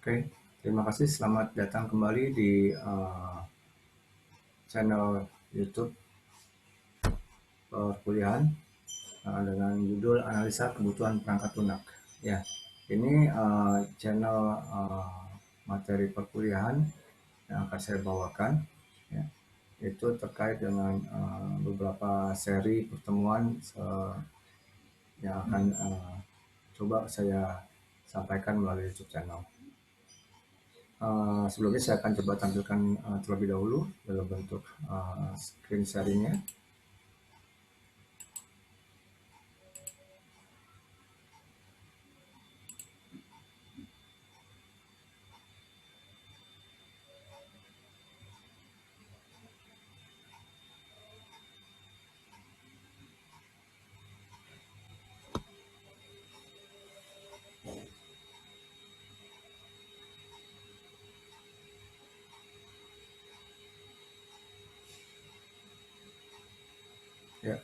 Oke, terima kasih. Selamat datang kembali di channel YouTube perkuliahan dengan judul Analisa Kebutuhan Perangkat Lunak. Ya, ini channel materi perkuliahan yang akan saya bawakan. Ya, itu terkait dengan beberapa seri pertemuan yang akan coba saya sampaikan melalui YouTube channel. Sebelumnya saya akan coba tampilkan terlebih dahulu dalam bentuk screen sharingnya. Ya.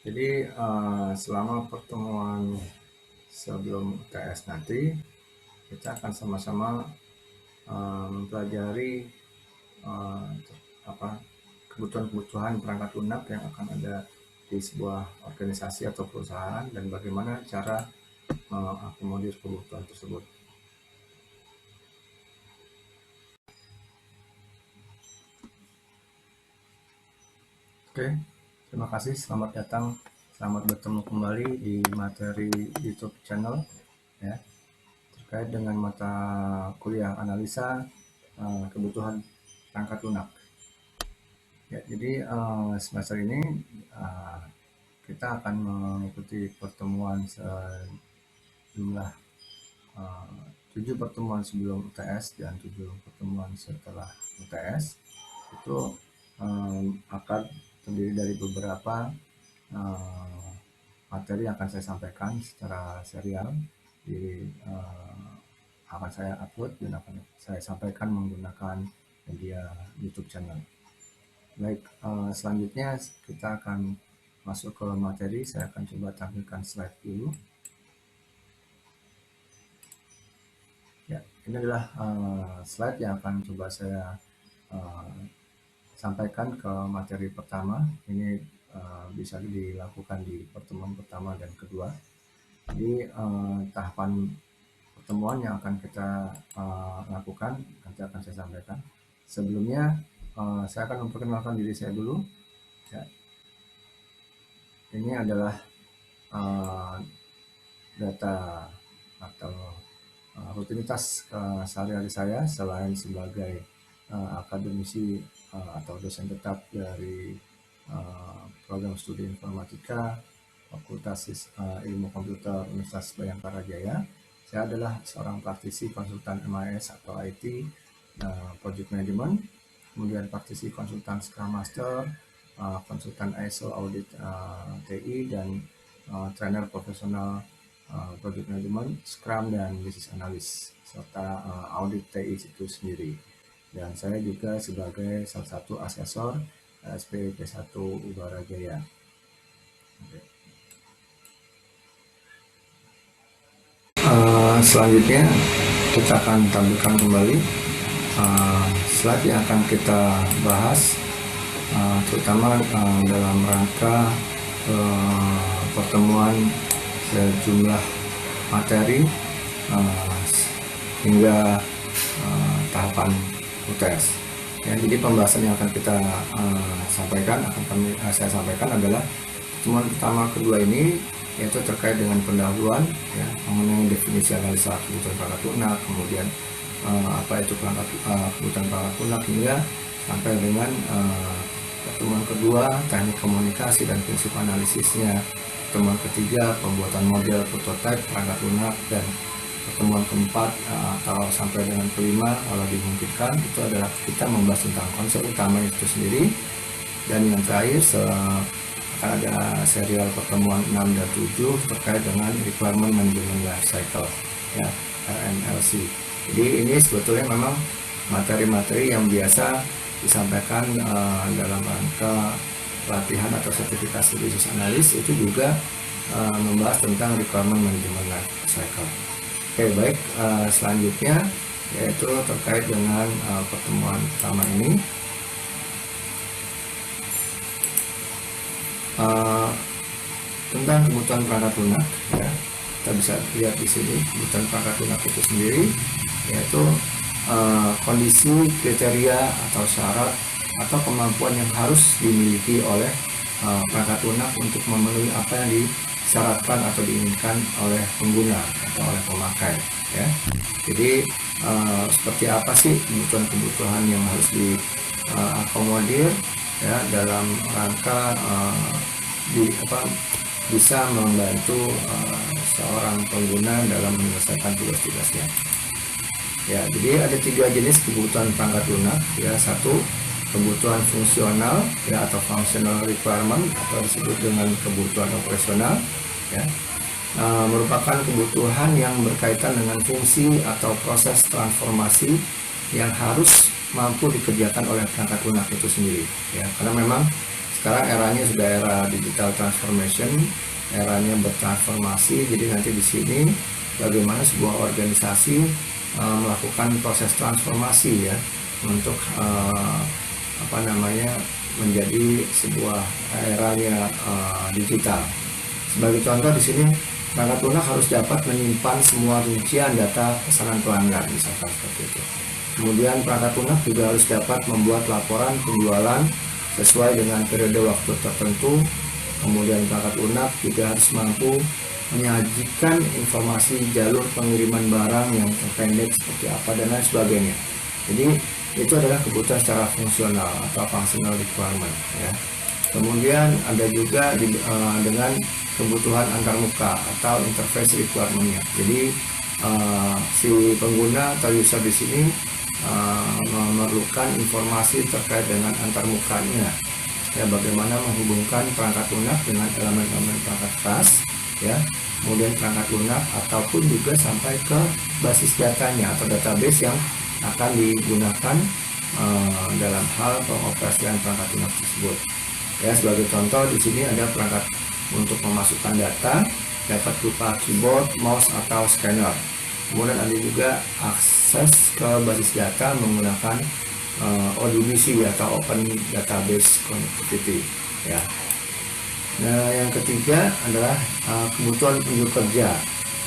Jadi selama pertemuan sebelum UTS nanti kita akan sama-sama mempelajari kebutuhan-kebutuhan perangkat lunak yang akan ada di sebuah organisasi atau perusahaan dan bagaimana cara mengakomodir kebutuhan tersebut. Oke, terima kasih. Selamat datang, selamat bertemu kembali di materi YouTube channel ya, terkait dengan mata kuliah analisa kebutuhan perangkat lunak. Ya, jadi semester ini kita akan mengikuti pertemuan sejumlah 7 pertemuan sebelum UTS dan 7 pertemuan setelah UTS. Itu akan terdiri dari beberapa materi yang akan saya sampaikan secara serial akan saya upload dan akan saya sampaikan menggunakan media YouTube channel. Baik, selanjutnya kita akan masuk ke materi. Saya akan coba tampilkan slide dulu. Ya, ini adalah slide yang akan coba saya sampaikan ke materi pertama. Ini bisa dilakukan di pertemuan pertama dan kedua. Jadi tahapan pertemuan yang akan kita lakukan nanti akan saya sampaikan. Sebelumnya saya akan memperkenalkan diri saya dulu. Ya. Ini adalah data atau rutinitas sehari-hari saya selain sebagai akademisi atau dosen tetap dari program studi informatika Fakultas Ilmu Komputer Universitas Bayangkara Jaya. Saya adalah seorang praktisi konsultan MIS atau IT, Project Management, kemudian praktisi konsultan Scrum Master, konsultan ISO Audit TI, dan trainer profesional Project Management, Scrum, dan Business Analyst, serta Audit TI itu sendiri. Dan saya juga sebagai salah satu asesor SPP1 Ubara Jaya. Selanjutnya kita akan tampilkan kembali slide yang akan kita bahas, terutama dalam rangka pertemuan sejumlah materi hingga tahapan UTS. Ya, jadi pembahasan yang akan kita sampaikan, saya sampaikan adalah pertemuan pertama kedua ini, yaitu terkait dengan pendahuluan ya, mengenai definisi analisa kebutuhan perangkat lunak, kemudian apa itu kebutuhan perangkat lunak, hingga sampai dengan pertemuan kedua teknik komunikasi dan prinsip analisisnya, pertemuan ketiga pembuatan model prototipe perangkat lunak, dan pertemuan keempat atau sampai dengan kelima kalau dimungkinkan itu adalah kita membahas tentang konsep utama itu sendiri, dan yang terakhir akan ada serial pertemuan 6 dan 7 terkait dengan Requirement Management Life Cycle ya, RMLC. Jadi ini sebetulnya memang materi-materi yang biasa disampaikan dalam rangka pelatihan atau sertifikasi business analyst, itu juga membahas tentang Requirement Management Life Cycle. Oke, baik, selanjutnya yaitu terkait dengan pertemuan pertama ini. Tentang kebutuhan perangkat lunak, ya, kita bisa lihat di sini kebutuhan perangkat lunak itu sendiri yaitu kondisi, kriteria atau syarat atau kemampuan yang harus dimiliki oleh perangkat lunak untuk memenuhi apa yang disyaratkan atau diinginkan oleh pengguna atau oleh pemakai, ya. Jadi seperti apa sih kebutuhan-kebutuhan yang harus diakomodir, ya, dalam rangka bisa membantu seorang pengguna dalam menyelesaikan tugas-tugasnya. Ya, jadi ada 3 jenis kebutuhan perangkat lunak, ya. Satu, kebutuhan fungsional, ya, atau functional requirement, atau disebut dengan kebutuhan operasional, ya. Merupakan kebutuhan yang berkaitan dengan fungsi atau proses transformasi yang harus mampu dikerjakan oleh perangkat lunak itu sendiri, ya. Karena memang sekarang eranya sudah era digital transformation, eranya bertransformasi. Jadi nanti di sini bagaimana sebuah organisasi melakukan proses transformasi, ya, untuk menjadi sebuah eranya digital. Sebagai contoh di sini perangkat lunak harus dapat menyimpan semua rincian data pesanan pelanggan, misalkan seperti itu. Kemudian perangkat lunak juga harus dapat membuat laporan penjualan sesuai dengan periode waktu tertentu. Kemudian perangkat lunak juga harus mampu menyajikan informasi jalur pengiriman barang yang terpendek seperti apa dan lain sebagainya. Jadi itu adalah kebutuhan secara fungsional atau functional requirement, ya. Kemudian ada juga dengan kebutuhan antarmuka atau interface requirement-nya. Jadi si pengguna atau user di sini memerlukan informasi terkait dengan antarmukanya, ya, bagaimana menghubungkan perangkat lunak dengan elemen-elemen perangkat keras, ya, kemudian perangkat lunak ataupun juga sampai ke basis datanya atau database yang akan digunakan dalam hal pengoperasian perangkat lunak tersebut. Ya, sebagai contoh di sini ada perangkat untuk memasukkan data dapat berupa keyboard, mouse atau scanner. Kemudian ada juga akses ke basis data menggunakan ODBC atau Open Database Connectivity, ya. Nah, yang ketiga adalah kebutuhan unjuk kerja,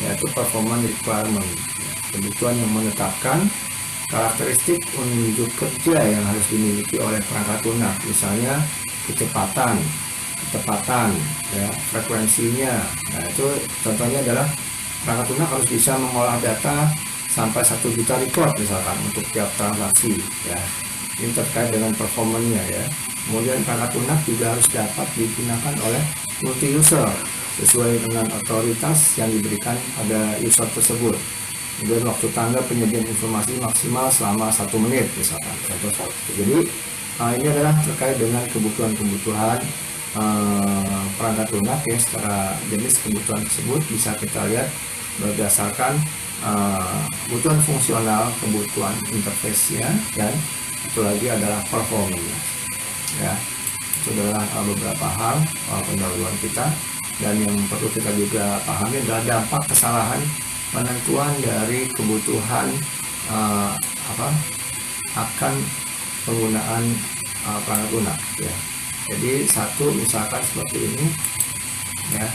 yaitu performance requirement, ya. Kebutuhan yang menetapkan karakteristik unjuk kerja yang harus dimiliki oleh perangkat lunak, misalnya kecepatan, ya, frekuensinya. Nah, itu contohnya adalah perangkat lunak harus bisa mengolah data sampai 1 juta record misalkan untuk tiap transaksi, ya. Ini terkait dengan performanya, ya. Kemudian perangkat lunak juga harus dapat digunakan oleh multi user sesuai dengan otoritas yang diberikan pada user tersebut. Kemudian waktu tanggap penyediaan informasi maksimal selama 1 menit misalkan. Jadi ini adalah terkait dengan kebutuhan-kebutuhan perangkat lunak, ya. Secara jenis kebutuhan tersebut bisa kita lihat berdasarkan kebutuhan fungsional, kebutuhan interface-nya, dan itu lagi adalah performanya, ya. Itu adalah beberapa hal pendahuluan kita, dan yang perlu kita juga pahami adalah dampak kesalahan penentuan dari kebutuhan akan penggunaan perangkat lunak, ya. Jadi satu, misalkan seperti ini, ya,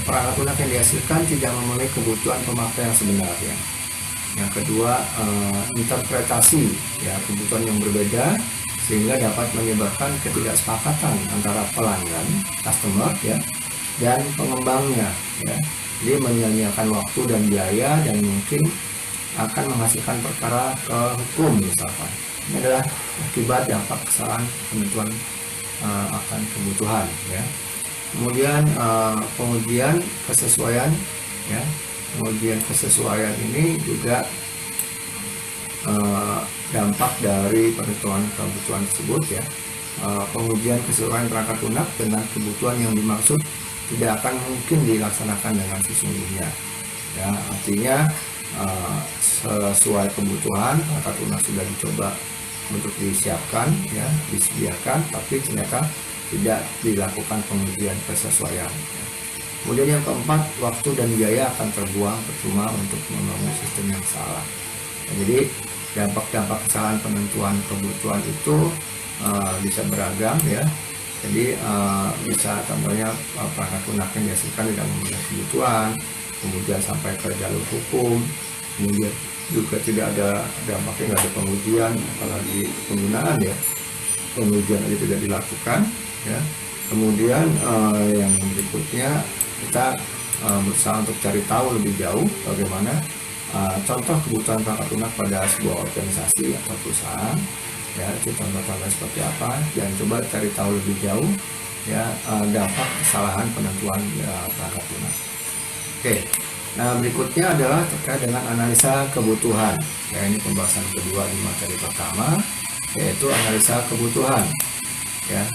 perangkat lunak yang dihasilkan tidak memenuhi kebutuhan pemakai yang sebenarnya. Yang kedua, interpretasi, ya, kebutuhan yang berbeda sehingga dapat menyebabkan ketidaksepakatan antara pelanggan, customer, ya, dan pengembangnya, ya. Jadi menyia-nyiakan waktu dan biaya dan mungkin akan menghasilkan perkara ke hukum misalkan. Ini adalah akibat dampak kesalahan penentuan akan kebutuhan, ya. Kemudian pengujian kesesuaian, ya. Pengujian kesesuaian ini juga dampak dari penentuan kebutuhan tersebut, ya. Pengujian kesesuaian perangkat lunak dengan kebutuhan yang dimaksud tidak akan mungkin dilaksanakan dengan sesungguhnya, ya. Artinya sesuai kebutuhan perangkat lunak sudah dicoba untuk disiapkan, ya, disediakan, tapi ternyata tidak dilakukan pengujian kesesuaian. Kemudian yang keempat, waktu dan biaya akan terbuang percuma untuk membangun sistem yang salah. Nah, jadi dampak-dampak kesalahan penentuan kebutuhan itu bisa beragam ya. Jadi bisa contohnya perangkat lunak yang dihasilkan tidak memenuhi kebutuhan, kemudian sampai ke jalur hukum, kemudian juga tidak ada dampaknya, nggak ada pengujian, apalagi penggunaan ya, pengujian aja tidak dilakukan ya. Kemudian yang berikutnya kita berusaha untuk cari tahu lebih jauh bagaimana contoh kebutuhan perangkat lunak pada sebuah organisasi atau perusahaan ya, itu contoh-contoh seperti apa, dan coba cari tahu lebih jauh ya dampak kesalahan penentuan perangkat lunak. Oke, nah berikutnya adalah terkait dengan analisa kebutuhan ya, ini pembahasan kedua di materi pertama, yaitu analisa kebutuhan ya.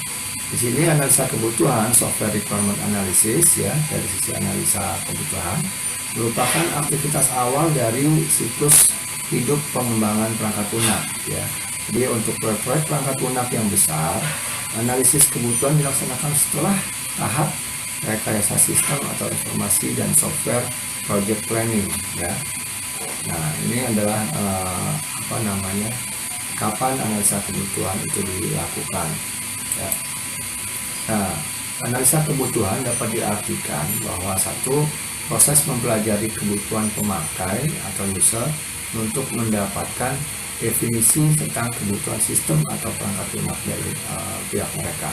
Di sini analisa kebutuhan, software requirement analysis ya, dari sisi analisa kebutuhan merupakan aktivitas awal dari siklus hidup pengembangan perangkat lunak ya. Jadi untuk proyek perangkat lunak yang besar, analisis kebutuhan dilaksanakan setelah tahap rekayasa sistem atau informasi dan software project planning ya. Nah ini adalah kapan analisa kebutuhan itu dilakukan ya. Nah, analisa kebutuhan dapat diartikan bahwa satu, proses mempelajari kebutuhan pemakai atau user untuk mendapatkan definisi tentang kebutuhan sistem atau perangkat lunak dari pihak mereka.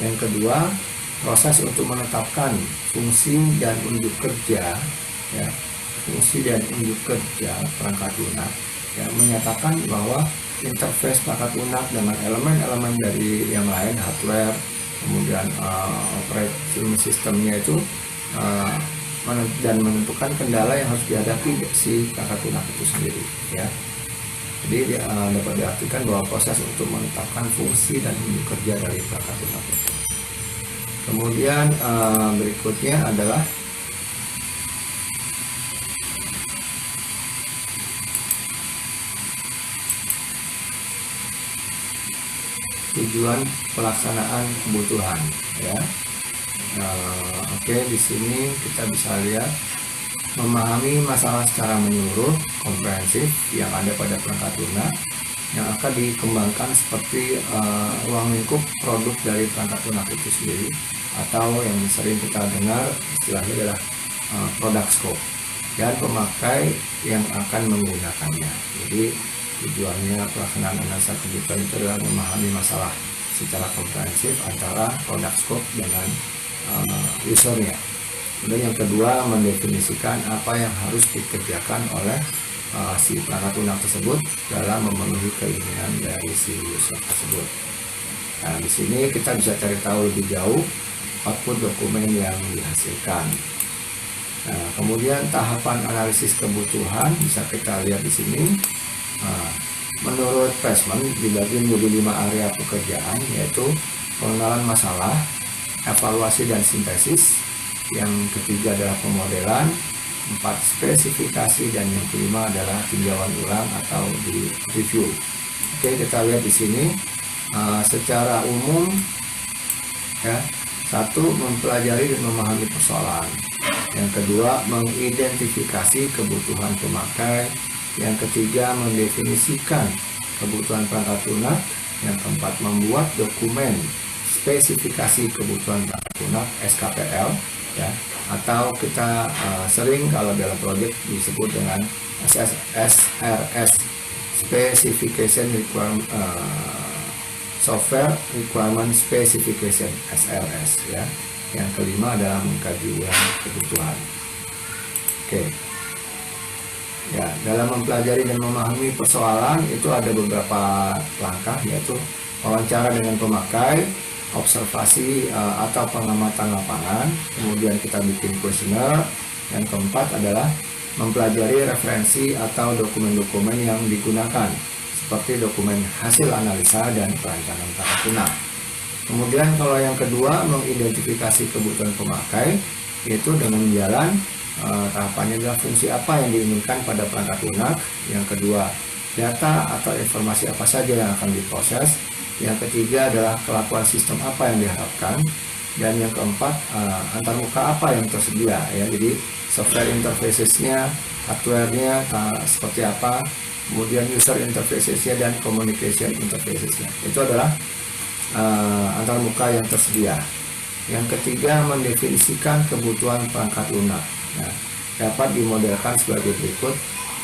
Yang kedua, proses untuk menetapkan fungsi dan unjuk kerja ya, fungsi dan unjuk kerja perangkat lunak ya, menyatakan bahwa interface perangkat lunak dengan elemen-elemen dari yang lain, hardware, kemudian operating sistemnya itu dan menentukan kendala yang harus dihadapi si perangkat lunak itu sendiri ya. Jadi dapat diartikan bahwa proses untuk menetapkan fungsi dan unjuk kerja dari perangkat lunak itu. Kemudian berikutnya adalah tujuan pelaksanaan kebutuhan ya. Oke, di sini kita bisa lihat memahami masalah secara menyeluruh, komprehensif yang ada pada perangkat lunak yang akan dikembangkan seperti ruang lingkup produk dari perangkat lunak itu sendiri, atau yang sering kita dengar istilahnya adalah product scope, dan pemakai yang akan menggunakannya. Jadi tujuannya pelaksanaan analisa kebutuhan itu adalah memahami masalah secara komprehensif antara product scope dengan usernya. Kemudian yang kedua, mendefinisikan apa yang harus dikerjakan oleh si perangkat lunak tersebut dalam memenuhi keinginan dari si user tersebut. Nah, di sini kita bisa cari tahu lebih jauh output dokumen yang dihasilkan. Nah, kemudian tahapan analisis kebutuhan bisa kita lihat di sini. Menurut Pressman dibagi menjadi 5 area pekerjaan, yaitu pengenalan masalah, evaluasi dan sintesis, yang ketiga adalah pemodelan, 4 spesifikasi, dan yang kelima adalah tinjauan ulang atau di review. Oke, kita lihat di sini secara umum ya. 1, mempelajari dan memahami persoalan. Yang kedua, mengidentifikasi kebutuhan pemakai. Yang ketiga, mendefinisikan kebutuhan perangkat lunak. Yang keempat, membuat dokumen spesifikasi kebutuhan perangkat lunak (SKPL) ya, atau kita sering kalau dalam proyek disebut dengan SRS, Specification Requirement Software Requirement Specification (SRS) ya. Yang kelima adalah mengkaji ulang kebutuhan. Oke. Ya, dalam mempelajari dan memahami persoalan itu ada beberapa langkah, yaitu wawancara dengan pemakai, observasi atau pengamatan lapangan, kemudian kita bikin kuesioner. Yang keempat adalah mempelajari referensi atau dokumen-dokumen yang digunakan, seperti dokumen hasil analisa dan perancangan perangkat lunak. Kemudian kalau yang kedua, mengidentifikasi kebutuhan pemakai, yaitu dengan jalan tahapannya adalah fungsi apa yang diinginkan pada perangkat lunak. Yang kedua, data atau informasi apa saja yang akan diproses. Yang ketiga adalah kelakuan sistem apa yang diharapkan. Dan yang keempat, antarmuka apa yang tersedia ya. Jadi software interfaces-nya, hardware-nya seperti apa, kemudian user interfaces-nya dan communication interfaces-nya. Itu adalah antarmuka yang tersedia. Yang ketiga, mendefinisikan kebutuhan perangkat lunak. Nah, dapat dimodelkan sebagai berikut,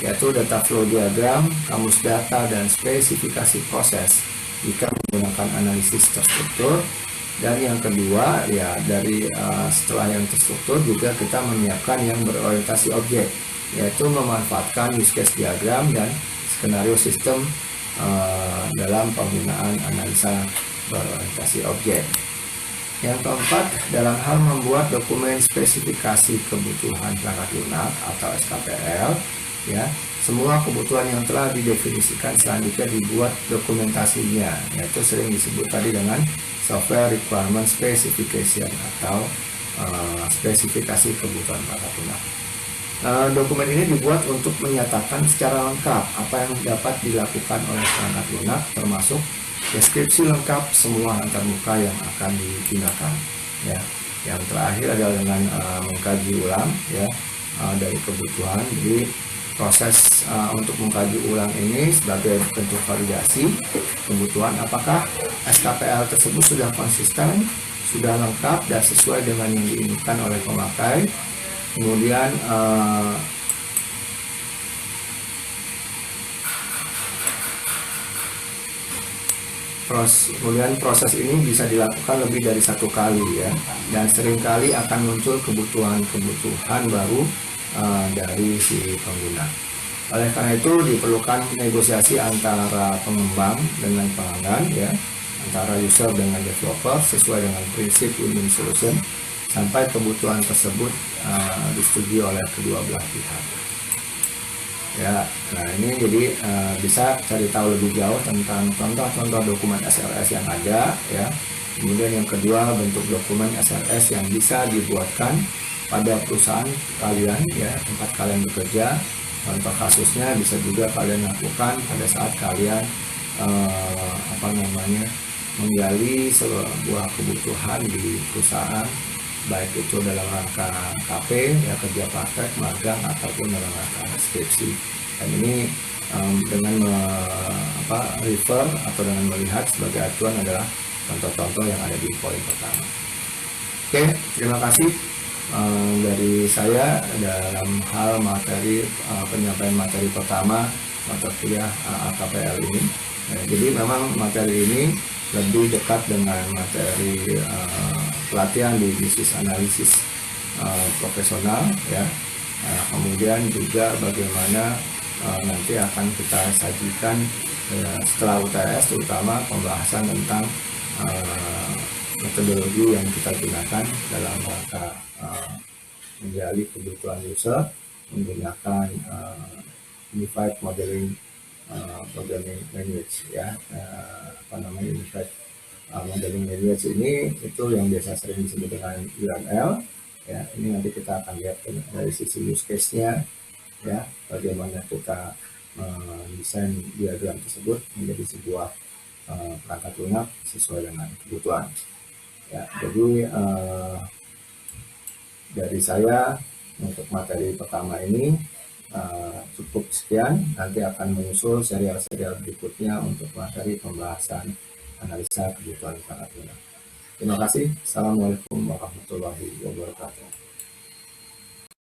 yaitu data flow diagram, kamus data, dan spesifikasi proses jika menggunakan analisis terstruktur. Dan yang kedua, ya dari setelah yang terstruktur juga kita menyiapkan yang berorientasi objek, yaitu memanfaatkan use case diagram dan skenario sistem dalam penggunaan analisa berorientasi objek. Yang keempat, dalam hal membuat dokumen spesifikasi kebutuhan perangkat lunak atau SKPL, ya, semua kebutuhan yang telah didefinisikan selanjutnya dibuat dokumentasinya, yaitu sering disebut tadi dengan software requirement specification atau spesifikasi kebutuhan perangkat lunak. Dokumen ini dibuat untuk menyatakan secara lengkap apa yang dapat dilakukan oleh perangkat lunak, termasuk deskripsi lengkap semua antarmuka yang akan digunakan. Ya, yang terakhir adalah dengan mengkaji ulang ya dari kebutuhan. Jadi proses untuk mengkaji ulang ini sebagai bentuk validasi kebutuhan, apakah SKPL tersebut sudah konsisten, sudah lengkap dan sesuai dengan yang diinginkan oleh pemakai. Kemudian proses ini bisa dilakukan lebih dari satu kali ya, dan seringkali akan muncul kebutuhan baru dari si pengguna. Oleh karena itu diperlukan negosiasi antara pengembang dengan pelanggan ya, antara user dengan developer sesuai dengan prinsip win-win solution sampai kebutuhan tersebut disetujui oleh kedua belah pihak. Ya, nah ini jadi bisa cari tahu lebih jauh tentang contoh-contoh dokumen SLS yang ada ya. Kemudian yang kedua, bentuk dokumen SLS yang bisa dibuatkan pada perusahaan kalian ya, tempat kalian bekerja. Contoh kasusnya bisa juga kalian lakukan pada saat kalian menggali sebuah kebutuhan di perusahaan, baik itu dalam rangka KP ya, kerja praktek, magang, ataupun dalam rangka skripsi. Dan ini dengan refer atau dengan melihat sebagai acuan adalah contoh-contoh yang ada di poin pertama. Oke, terima kasih dari saya dalam hal materi penyampaian materi pertama mata kuliah KPL ini. Jadi memang materi ini lebih dekat dengan materi pelatihan di bisnis analisis profesional ya. Kemudian juga bagaimana nanti akan kita sajikan setelah UTS, terutama pembahasan tentang metodologi yang kita gunakan dalam rangka menggali kebutuhan user menggunakan Unified Modeling Programming Language ya, Unified Modeling Language ini itu yang biasa sering disebut dengan UML ya. Ini nanti kita akan lihat dari sisi use case-nya ya, bagaimana kita mendesain diagram tersebut menjadi sebuah perangkat lunak sesuai dengan kebutuhan ya. Jadi dari saya untuk materi pertama ini cukup sekian. Nanti akan menyusul serial-serial berikutnya untuk materi pembahasan analisa kebutuhan perangkat lunak. Terima kasih. Assalamualaikum warahmatullahi wabarakatuh.